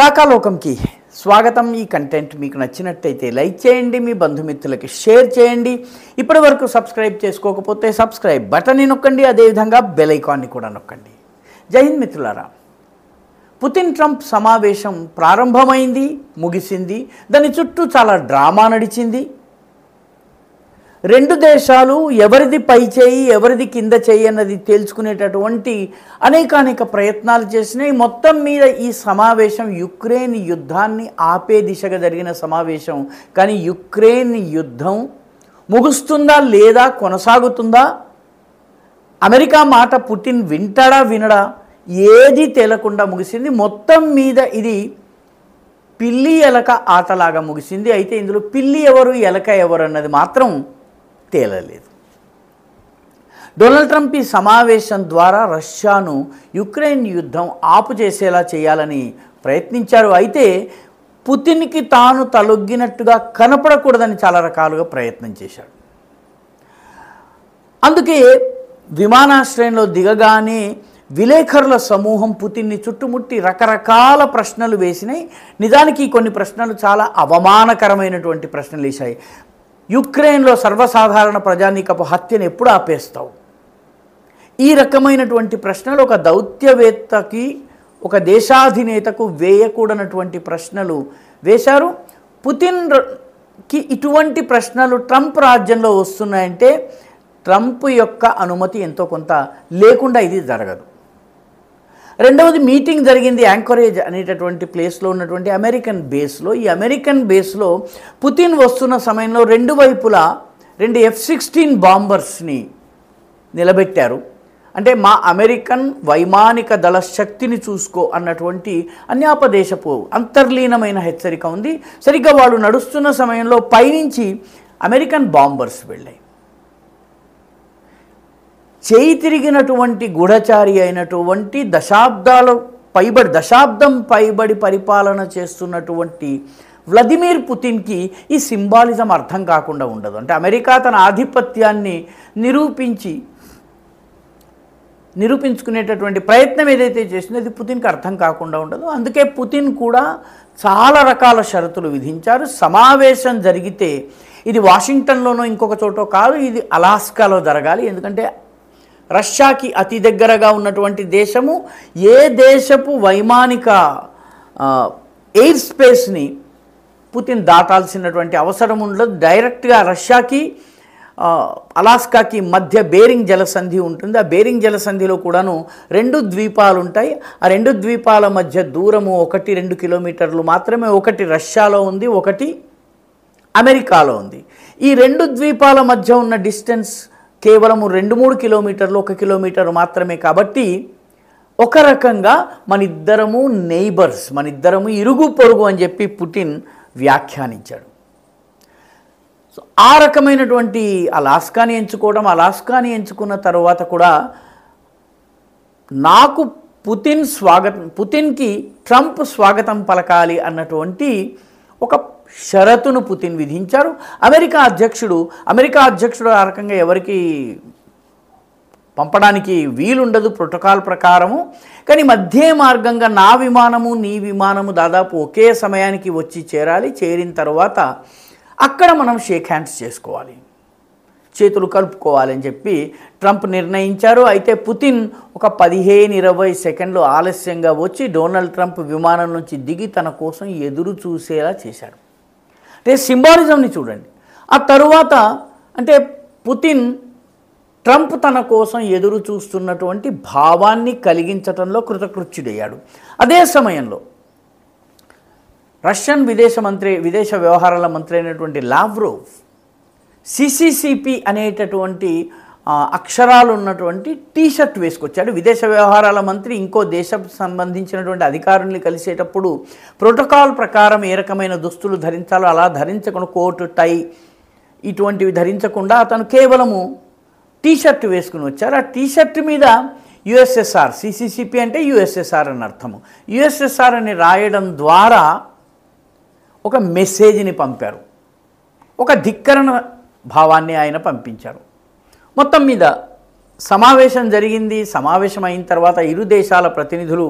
రాకాలోకంకి స్వాగతం. ఈ కంటెంట్ మీకు నచ్చినట్టయితే లైక్ చేయండి, మీ బంధుమిత్రులకి షేర్ చేయండి. ఇప్పటి వరకు సబ్స్క్రైబ్ చేసుకోకపోతే సబ్స్క్రైబ్ బటన్ని నొక్కండి, అదేవిధంగా బెల్ ఐకాన్ని కూడా నొక్కండి. జై హింద్ మిత్రులారా. పుతిన్ ట్రంప్ సమావేశం ప్రారంభమైంది, ముగిసింది. దాని చుట్టూ చాలా డ్రామా నడిచింది. రెండు దేశాలు ఎవరిది పై చేయి ఎవరిది కింద చేయి అన్నది తేల్చుకునేటటువంటి అనేక ప్రయత్నాలు చేసినాయి. మొత్తం మీద ఈ సమావేశం యుక్రెయిన్ యుద్ధాన్ని ఆపే దిశగా జరిగిన సమావేశం. కానీ యుక్రెయిన్ యుద్ధం ముగుస్తుందా లేదా కొనసాగుతుందా, అమెరికా మాట పుటిన్ వింటాడా వినడా, ఏది తేలకుండా ముగిసింది. మొత్తం మీద ఇది పిల్లి ఎలక ఆటలాగా ముగిసింది. అయితే ఇందులో పిల్లి ఎవరు ఎలక ఎవరు అన్నది మాత్రం తేలలేదు. డొనాల్డ్ ట్రంప్ ఈ సమావేశం ద్వారా రష్యాను యుక్రెయిన్ యుద్ధం ఆపు చేసేలా చేయాలని ప్రయత్నించారు. అయితే పుతిన్కి తాను తలొగ్గినట్టుగా కనపడకూడదని చాలా రకాలుగా ప్రయత్నం చేశాడు. అందుకే విమానాశ్రయంలో దిగగానే విలేకరుల సమూహం పుతిన్ని చుట్టుముట్టి రకరకాల ప్రశ్నలు వేసినాయి. నిజానికి కొన్ని ప్రశ్నలు చాలా అవమానకరమైనటువంటి ప్రశ్నలు వేశాయి. యుక్రెయిన్లో సర్వసాధారణ ప్రజానీకపు హత్యను ఎప్పుడు ఆపేస్తావు? ఈ రకమైనటువంటి ప్రశ్నలు ఒక దౌత్యవేత్తకి, ఒక దేశాధినేతకు వేయకూడనటువంటి ప్రశ్నలు వేశారు. పుతిన్కి ఇటువంటి ప్రశ్నలు ట్రంప్ రాజ్యంలో వస్తున్నాయంటే ట్రంప్ యొక్క అనుమతి ఎంతో కొంత లేకుండా ఇది జరగదు. రెండవది, మీటింగ్ జరిగింది యాంకరేజ్ అనేటటువంటి ప్లేస్లో ఉన్నటువంటి అమెరికన్ బేస్లో. ఈ అమెరికన్ బేస్లో పుతిన్ వస్తున్న సమయంలో రెండు వైపులా 2 F-16 బాంబర్స్ని నిలబెట్టారు. అంటే మా అమెరికన్ వైమానిక దళ శక్తిని చూసుకో అన్నటువంటి అన్యాపదేశపు అంతర్లీనమైన హెచ్చరిక ఉంది. సరిగ్గా వాళ్ళు నడుస్తున్న సమయంలో పైనుంచి అమెరికన్ బాంబర్స్ వెళ్ళాయి. చేయి తిరిగినటువంటి గూఢచారి అయినటువంటి దశాబ్దం పైబడి పరిపాలన చేస్తున్నటువంటి వ్లాదిమిర్ పుతిన్కి ఈ సింబాలిజం అర్థం కాకుండా ఉండదు. అంటే అమెరికా తన ఆధిపత్యాన్ని నిరూపించుకునేటటువంటి ప్రయత్నం ఏదైతే చేసిందో అది పుతిన్కి అర్థం కాకుండా ఉండదు. అందుకే పుతిన్ కూడా చాలా రకాల షరతులు విధించారు. సమావేశం జరిగితే ఇది వాషింగ్టన్లోనో ఇంకొక చోటో కాదు, ఇది అలాస్కాలో జరగాలి. ఎందుకంటే రష్యాకి అతి దగ్గరగా ఉన్నటువంటి దేశము, ఏ దేశపు వైమానిక ఎయిర్ స్పేస్ని పుతిన్ దాటాల్సినటువంటి అవసరం ఉండదు. డైరెక్ట్గా రష్యాకి అలాస్కాకి మధ్య బేరింగ్ జలసంధి ఉంటుంది. ఆ బేరింగ్ జలసంధిలో కూడాను 2 ద్వీపాలు ఉంటాయి. ఆ 2 ద్వీపాల మధ్య దూరము 1-2 కిలోమీటర్లు మాత్రమే. ఒకటి రష్యాలో ఉంది, ఒకటి అమెరికాలో ఉంది. ఈ 2 ద్వీపాల మధ్య ఉన్న డిస్టెన్స్ కేవలం 2-3 కిలోమీటర్లు, 1 కిలోమీటర్ మాత్రమే. కాబట్టి ఒక రకంగా మనిద్దరము నైబర్స్, మనిద్దరము ఇరుగు పొరుగు అని చెప్పి పుటిన్ వ్యాఖ్యానించాడు. సో ఆ రకమైనటువంటి అలాస్కాని ఎంచుకున్న తర్వాత కూడా నాకు పుతిన్కి ట్రంప్ స్వాగతం పలకాలి అన్నటువంటి ఒక షరతును పుతిన్ విధించారు. అమెరికా అధ్యక్షుడు ఆ రకంగా ఎవరికి పంపడానికి వీలుండదు ప్రోటోకాల్ ప్రకారము. కానీ మధ్య మార్గంగా నా విమానము నీ విమానము దాదాపు ఒకే సమయానికి వచ్చి చేరాలి. చేరిన తర్వాత అక్కడ మనం షేక్ హ్యాండ్స్ చేసుకోవాలి, చేతులు కలుపుకోవాలి అని చెప్పి ట్రంప్ నిర్ణయించారు. అయితే పుతిన్ ఒక 15-20 సెకండ్లు ఆలస్యంగా వచ్చి డొనాల్డ్ ట్రంప్ విమానం నుంచి దిగి తన కోసం ఎదురు చూసేలా చేశాడు. అంటే సింబాలిజంని చూడండి. ఆ తరువాత అంటే పుతిన్ ట్రంప్ తన కోసం ఎదురు చూస్తున్నటువంటి భావాన్ని కలిగించడంలో కృతకృత్యుడయ్యాడు. అదే సమయంలో రష్యన్ విదేశ వ్యవహారాల మంత్రి అయినటువంటి లావ్రోవ్ సిసిసిపి అనేటటువంటి అక్షరాలు ఉన్నటువంటి టీషర్ట్ వేసుకొచ్చాడు. విదేశ వ్యవహారాల మంత్రి ఇంకో దేశం సంబంధించినటువంటి అధికారుల్ని కలిసేటప్పుడు ప్రోటోకాల్ ప్రకారం ఏ రకమైన దుస్తులు ధరించాలో అలా ధరించకుండా, కోటు టై ఇటువంటివి ధరించకుండా అతను కేవలము టీషర్ట్ వేసుకుని వచ్చారు. ఆ టీషర్ట్ మీద యుఎస్ఎస్ఆర్, సిసిసిపి అంటే యుఎస్ఎస్ఆర్ అని అర్థము, యుఎస్ఎస్ఆర్ అని రాయడం ద్వారా ఒక మెసేజ్ని పంపారు, ఒక ధిక్కరణ భావాన్ని ఆయన పంపించారు. మొత్తం మీద సమావేశం జరిగింది. సమావేశం అయిన తర్వాత ఇరు దేశాల ప్రతినిధులు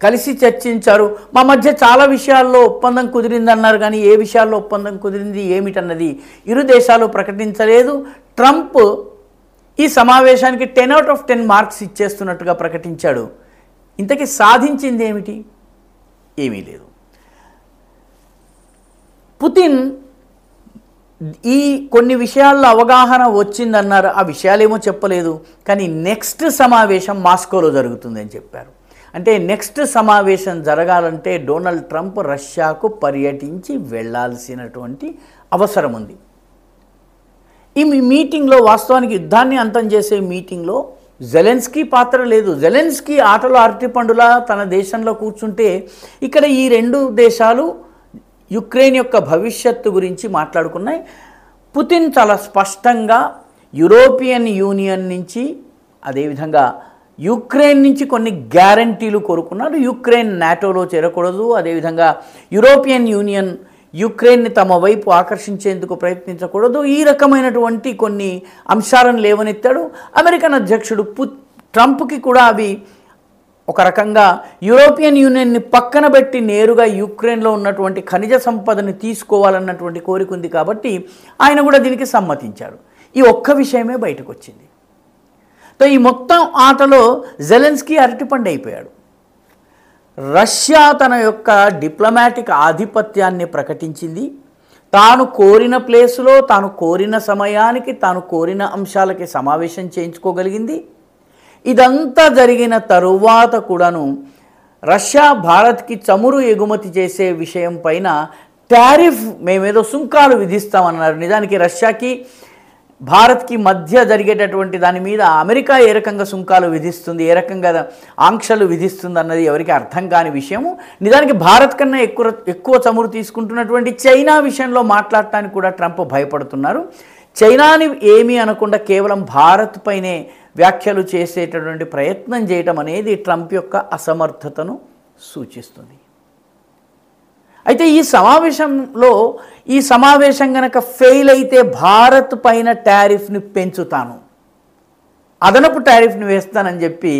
కలిసి చర్చించారు. మా మధ్య చాలా విషయాల్లో ఒప్పందం కుదిరిందన్నారు, కానీ ఏ విషయాల్లో ఒప్పందం కుదిరింది ఏమిటన్నది ఇరు దేశాలు ప్రకటించలేదు. ట్రంప్ ఈ సమావేశానికి 10/10 మార్క్స్ ఇచ్చేస్తున్నట్టుగా ప్రకటించాడు. ఇంతకీ సాధించింది ఏమిటి? ఏమీ లేదు. పుతిన్ ఈ కొన్ని విషయాల్లో అవగాహన వచ్చిందన్నారు, ఆ విషయాలేమో చెప్పలేదు. కానీ నెక్స్ట్ సమావేశం మాస్కోలో జరుగుతుందని చెప్పారు. అంటే నెక్స్ట్ సమావేశం జరగాలంటే డొనాల్డ్ ట్రంప్ రష్యాకు పర్యటించి వెళ్ళాల్సినటువంటి అవసరం ఉంది. ఈ మీటింగ్లో వాస్తవానికి యుద్ధాన్ని అంతం చేసే మీటింగ్లో జెలెన్స్కీ పాత్ర లేదు. జెలెన్స్కీ ఆటలో అరటిపండులా తన దేశంలో కూర్చుంటే, ఇక్కడ ఈ రెండు దేశాలు యుక్రెయిన్ యొక్క భవిష్యత్తు గురించి మాట్లాడుకున్నాయి. పుతిన్ చాలా స్పష్టంగా యూరోపియన్ యూనియన్ నుంచి, అదేవిధంగా యుక్రెయిన్ నుంచి కొన్ని గ్యారంటీలు కోరుకున్నారు. యుక్రెయిన్ నాటోలో చేరకూడదు, అదేవిధంగా యూరోపియన్ యూనియన్ యుక్రెయిన్ని తమ వైపు ఆకర్షించేందుకు ప్రయత్నించకూడదు, ఈ రకమైనటువంటి కొన్ని అంశాలను లేవనెత్తాడు. అమెరికన్ అధ్యక్షుడు ట్రంప్కి కూడా అవి ఒక రకంగా యూరోపియన్ యూనియన్ని పక్కన పెట్టి నేరుగా యుక్రెయిన్లో ఉన్నటువంటి ఖనిజ సంపదని తీసుకోవాలన్నటువంటి కోరిక ఉంది కాబట్టి ఆయన కూడా దీనికి సమ్మతించాడు. ఈ ఒక్క విషయమే బయటకు వచ్చింది. ఈ మొత్తం ఆటలో జెలెన్స్కీ అరటిపండు అయిపోయాడు. రష్యా తన యొక్క డిప్లొమాటిక్ ఆధిపత్యాన్ని ప్రకటించింది. తాను కోరిన ప్లేసులో, తాను కోరిన సమయానికి, తాను కోరిన అంశాలకి సమావేశం చేయించుకోగలిగింది. ఇదంతా జరిగిన తరువాత కూడాను రష్యా భారత్కి చమురు ఎగుమతి చేసే విషయం పైన టారిఫ్, మేమేదో సుంకాలు విధిస్తామన్నారు. నిజానికి రష్యాకి భారత్కి మధ్య జరిగేటటువంటి దాని మీద అమెరికా ఏ రకంగా సుంకాలు విధిస్తుంది, ఏ రకంగా ఆంక్షలు విధిస్తుంది అన్నది ఎవరికి అర్థం కాని విషయము. నిజానికి భారత్ కన్నా ఎక్కువ చమురు తీసుకుంటున్నటువంటి చైనా విషయంలో మాట్లాడటానికి కూడా ట్రంప్ భయపడుతున్నారు. చైనాని ఏమీ అనకుండా కేవలం భారత్ పైనే వ్యాఖ్యలు చేసేటటువంటి ప్రయత్నం చేయటం అనేది ట్రంప్ యొక్క అసమర్థతను సూచిస్తుంది. అయితే ఈ సమావేశం కనుక ఫెయిల్ అయితే భారత్ పైన టారిఫ్ని పెంచుతాను, అదనపు టారిఫ్ని వేస్తానని చెప్పి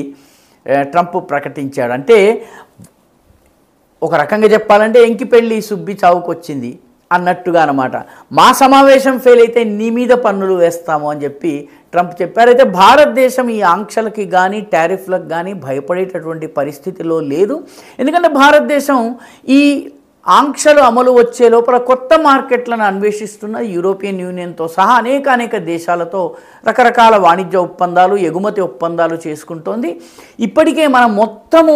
ట్రంప్ ప్రకటించాడు. అంటే ఒక రకంగా చెప్పాలంటే ఎంకిపెళ్ళి సుబ్బి చావుకొచ్చింది అన్నట్టుగా అన్నమాట. మా సమావేశం ఫెయిల్ అయితే నీ మీద పన్నులు వేస్తాము అని చెప్పి ట్రంప్ చెప్పారు. అయితే భారతదేశం ఈ ఆంక్షలకి కానీ టారిఫ్లకు కానీ భయపడేటటువంటి పరిస్థితిలో లేదు. ఎందుకంటే భారతదేశం ఈ ఆంక్షలు అమలు వచ్చే లోపల కొత్త మార్కెట్లను అన్వేషిస్తున్న యూరోపియన్ యూనియన్తో సహా అనేక దేశాలతో రకరకాల వాణిజ్య ఒప్పందాలు, ఎగుమతి ఒప్పందాలు చేసుకుంటోంది. ఇప్పటికే మనం మొత్తము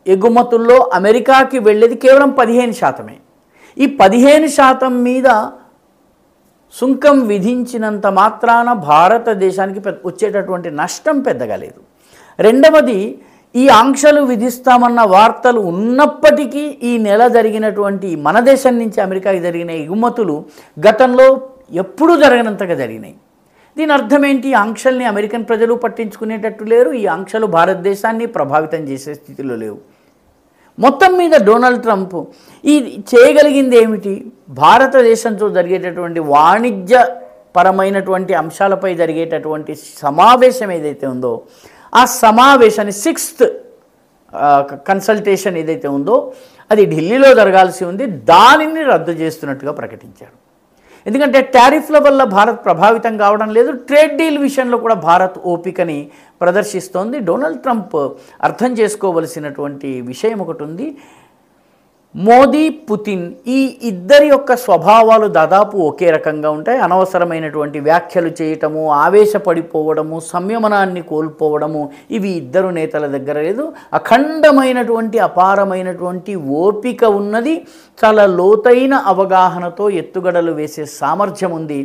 ఎగుమతుల్లో అమెరికాకి వెళ్ళేది కేవలం 15%. ఈ 15% మీద సుంకం విధించినంత మాత్రాన భారతదేశానికి వచ్చేటటువంటి నష్టం పెద్దగా లేదు. రెండవది, ఈ ఆంక్షలు విధిస్తామన్న వార్తలు ఉన్నప్పటికీ ఈ నెల జరిగినటువంటి మన దేశం నుంచి అమెరికాకి జరిగిన ఎగుమతులు గతంలో ఎప్పుడూ జరగనంతగా జరిగినాయి. దీని అర్థం ఏంటి? ఆంక్షల్ని అమెరికన్ ప్రజలు పట్టించుకునేటట్టు లేరు. ఈ ఆంక్షలు భారతదేశాన్ని ప్రభావితం చేసే స్థితిలో లేవు. మొత్తం మీద డొనాల్డ్ ట్రంప్ ఈ చేయగలిగింది ఏమిటి? భారతదేశంతో జరిగేటటువంటి వాణిజ్య పరమైనటువంటి అంశాలపై జరిగేటటువంటి సమావేశం ఏదైతే ఉందో, ఆ సమావేశాన్ని 6th కన్సల్టేషన్ ఏదైతే ఉందో అది ఢిల్లీలో జరగాల్సి ఉంది, దానిని రద్దు చేస్తున్నట్టుగా ప్రకటించారు. ఎందుకంటే టారిఫ్ల వల్ల భారత్ ప్రభావితం కావడం లేదు, ట్రేడ్ డీల్ విషయంలో కూడా భారత్ ఓపికని ప్రదర్శిస్తోంది. డొనాల్డ్ ట్రంప్ అర్థం చేసుకోవలసినటువంటి విషయం ఒకటి ఉంది. మోదీ, పుతిన్ ఈ ఇద్దరి యొక్క స్వభావాలు దాదాపు ఒకే రకంగా ఉంటాయి. అనవసరమైనటువంటి వ్యాఖ్యలు చేయటము, ఆవేశపడిపోవడము, సంయమనాన్ని కోల్పోవడము ఇవి ఇద్దరు నేతల దగ్గర లేదు. అఖండమైనటువంటి అపారమైనటువంటి ఓపిక ఉన్నది, చాలా లోతైన అవగాహనతో ఎత్తుగడలు వేసే సామర్థ్యం ఉంది.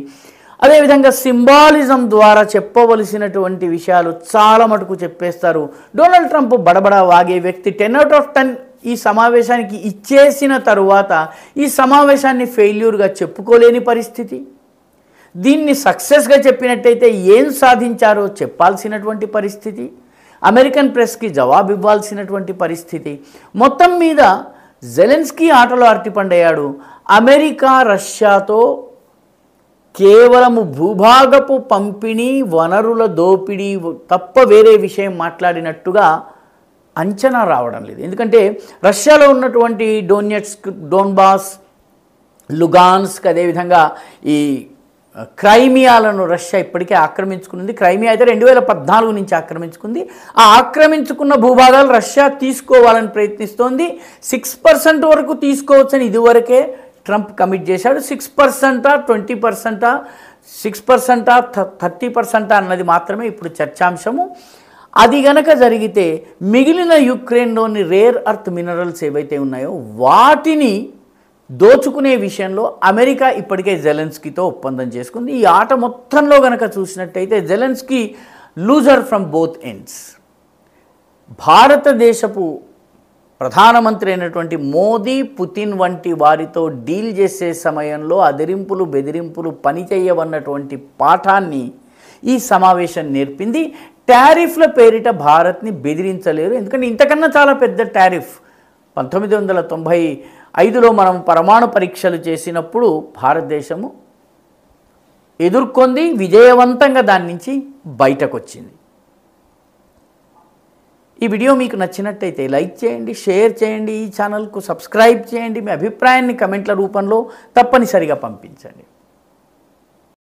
అదేవిధంగా సింబాలిజం ద్వారా చెప్పవలసినటువంటి విషయాలు చాలా మటుకు చెప్పేస్తారు. డొనాల్డ్ ట్రంప్ బడబడా వాగే వ్యక్తి. 10/10 ఈ సమావేశానికి ఇచ్చేసిన తరువాత ఈ సమావేశాన్ని ఫెయిల్యూర్గా చెప్పుకోలేని పరిస్థితి. దీన్ని సక్సెస్గా చెప్పినట్టయితే ఏం సాధించారో చెప్పాల్సినటువంటి పరిస్థితి, అమెరికన్ ప్రెస్కి జవాబు ఇవ్వాల్సినటువంటి పరిస్థితి. మొత్తం మీద జెలెన్స్కీ ఆటలో అరటిపండయ్యాడు. అమెరికా రష్యాతో కేవలము భూభాగపు పంపిణీ, వనరుల దోపిడీ తప్ప వేరే విషయం మాట్లాడినట్టుగా అంచనా రావడం లేదు. ఎందుకంటే రష్యాలో ఉన్నటువంటి డోనెట్స్క్, డోన్బాస్, లుగాన్స్క్, అదేవిధంగా ఈ క్రైమియాలను రష్యా ఇప్పటికే ఆక్రమించుకుంది. క్రైమియా అయితే 2014 నుంచి ఆక్రమించుకుంది. ఆ ఆక్రమించుకున్న భూభాగాలు రష్యా తీసుకోవాలని ప్రయత్నిస్తోంది. 6% వరకు తీసుకోవచ్చని ఇదివరకే ట్రంప్ కమిట్ చేశాడు. 6%, 20%, 6%, 30% అన్నది మాత్రమే ఇప్పుడు చర్చాంశము. అది గనక జరిగితే మిగిలిన యుక్రెయిన్లోని రేర్ అర్త్ మినరల్స్ ఏవైతే ఉన్నాయో వాటిని దోచుకునే విషయంలో అమెరికా ఇప్పటికే జెలెన్స్కీతో ఒప్పందం చేసుకుంది. ఈ ఆట మొత్తంలో గనక చూసినట్టయితే Zelensky loser from both ends. భారతదేశపు ప్రధానమంత్రి అయినటువంటి మోదీ, పుతిన్ వంటి వారితో డీల్ చేసే సమయంలో అదిరింపులు బెదిరింపులు పనిచేయవన్నటువంటి పాఠాన్ని ఈ సమావేశం నేర్పింది. టారిఫ్ల పేరిట భారత్ని బెదిరించలేరు. ఎందుకంటే ఇంతకన్నా చాలా పెద్ద టారిఫ్ 1995లో మనం పరమాణు పరీక్షలు చేసినప్పుడు భారతదేశము ఎదుర్కొంది, విజయవంతంగా దాని నుంచి బయటకు వచ్చింది. ఈ వీడియో మీకు నచ్చినట్టయితే లైక్ చేయండి, షేర్ చేయండి, ఈ ఛానల్కు సబ్స్క్రైబ్ చేయండి. మీ అభిప్రాయాన్ని కమెంట్ల రూపంలో తప్పనిసరిగా పంపించండి.